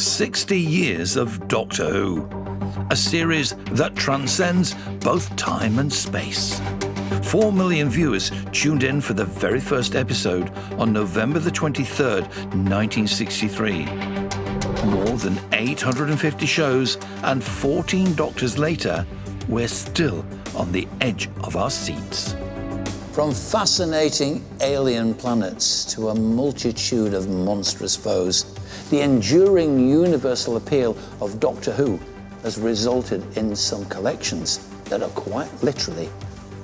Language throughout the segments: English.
60 years of Doctor Who, a series that transcends both time and space. 4 million viewers tuned in for the very first episode on November the 23rd, 1963. More than 850 shows and 14 Doctors later, we're still on the edge of our seats. From fascinating alien planets to a multitude of monstrous foes, the enduring universal appeal of Doctor Who has resulted in some collections that are quite literally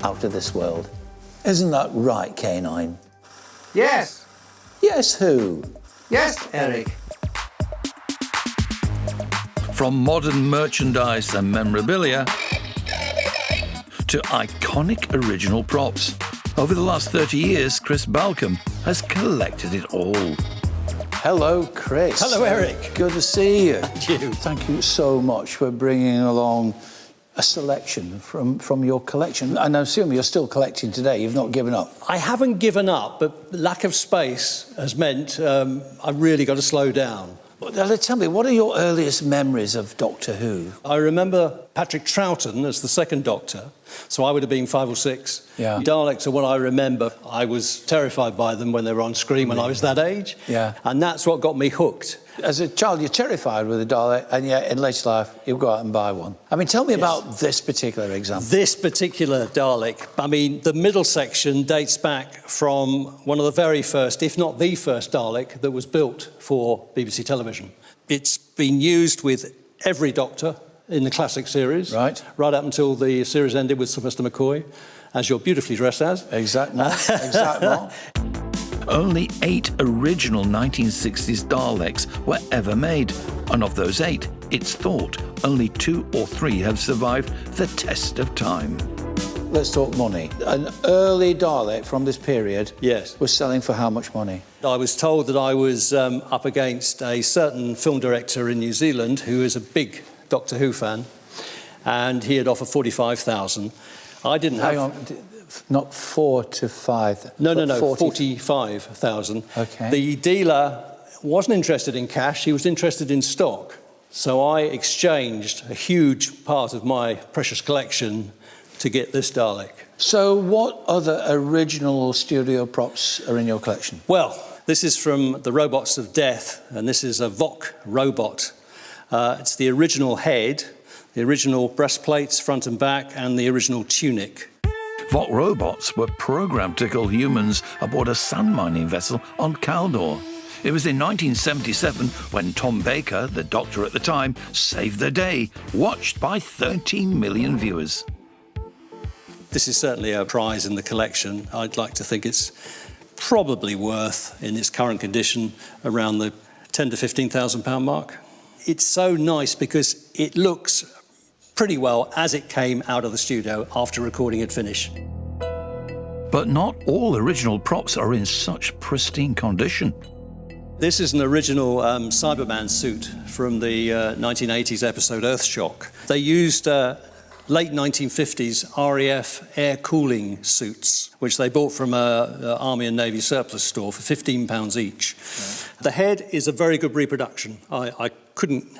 out of this world. Isn't that right, K9? Yes. Yes, who? Yes, Eric. From modern merchandise and memorabilia to iconic original props. Over the last 30 years, Chris Balcombe has collected it all. Hello, Chris. Hello, Eric. Good to see you. Thank you. Thank you so much for bringing along a selection from your collection. And I assume you're still collecting today. You've not given up. I haven't given up, but lack of space has meant I've really got to slow down. Well, tell me, what are your earliest memories of Doctor Who? I remember Patrick Troughton as the second Doctor, so I would have been 5 or 6. Yeah. Daleks are what I remember. I was terrified by them when they were on screen when I was that age. Yeah. And that's what got me hooked. As a child, you're terrified with a Dalek, and yet in later life, you'll go out and buy one. I mean, tell me about this particular example. This particular Dalek, I mean, the middle section dates back from one of the very first, if not the first Dalek that was built for BBC television. It's been used with every Doctor in the classic series. Right up until the series ended with Sylvester McCoy, as you're beautifully dressed as. Exactly. Exactly. Only 8 original 1960s Daleks were ever made, and of those 8, it's thought only 2 or 3 have survived the test of time. Let's talk money. An early Dalek from this period Yes. was selling for how much money? I was told that I was up against a certain film director in New Zealand who is a big Doctor Who fan, and he had offered 45,000. I didn't have... Hang on, not 4 to 5. No, 40... 45,000. OK. The dealer wasn't interested in cash, he was interested in stock. So I exchanged a huge part of my precious collection to get this Dalek. So what other original studio props are in your collection? Well, this is from the Robots of Death, and this is a Vok robot. It's the original head, the original breastplates, front and back, and the original tunic. Vok robots were programmed to kill humans aboard a sand mining vessel on Caldor. It was in 1977 when Tom Baker, the Doctor at the time, saved the day, watched by 13 million viewers. This is certainly a prize in the collection. I'd like to think it's probably worth, in its current condition, around the £10,000 to £15,000 mark. It's so nice because it looks pretty well as it came out of the studio after recording had finished. But not all original props are in such pristine condition. This is an original Cyberman suit from the 1980s episode Earthshock. They used late 1950s RAF air cooling suits, which they bought from an Army and Navy surplus store for £15 each. Right. The head is a very good reproduction. I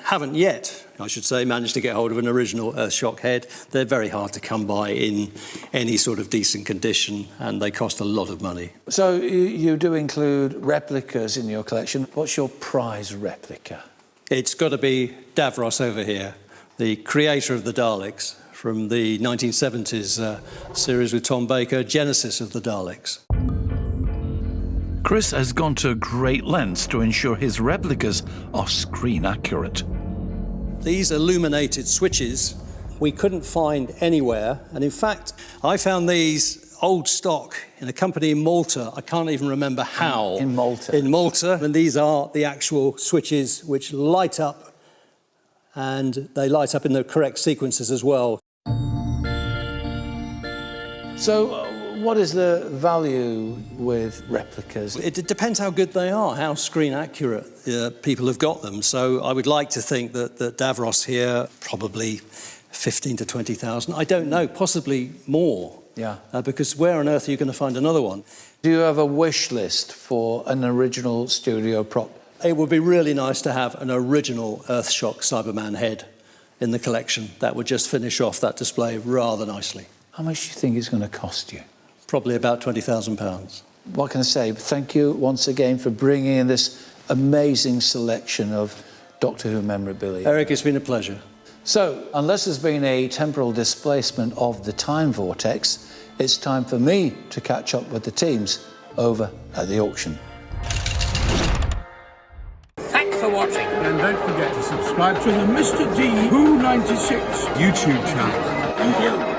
haven't yet, I should say, managed to get hold of an original Earthshock head. They're very hard to come by in any sort of decent condition, and they cost a lot of money. So you do include replicas in your collection. What's your prize replica? It's got to be Davros over here, the creator of the Daleks, from the 1970s series with Tom Baker, Genesis of the Daleks. Chris has gone to great lengths to ensure his replicas are screen accurate. These illuminated switches we couldn't find anywhere, and in fact I found these old stock in a company in Malta. I can't even remember how. In Malta? In Malta, and these are the actual switches which light up, and they light up in the correct sequences as well. So what is the value with replicas? It depends how good they are, how screen accurate people have got them. So I would like to think that Davros here, probably 15 to 20,000. I don't know, possibly more. Yeah. Because where on earth are you going to find another one? Do you have a wish list for an original studio prop It would be really nice to have an original Earthshock Cyberman head in the collection. That would just finish off that display rather nicely. How much do you think it's going to cost you? Probably about £20,000. What can I say? Thank you once again for bringing in this amazing selection of Doctor Who memorabilia. Eric, it's been a pleasure. So, unless there's been a temporal displacement of the time vortex, it's time for me to catch up with the teams over at the auction. Thanks for watching. And don't forget to subscribe to the Mr. D Who 96 YouTube channel. Thank you.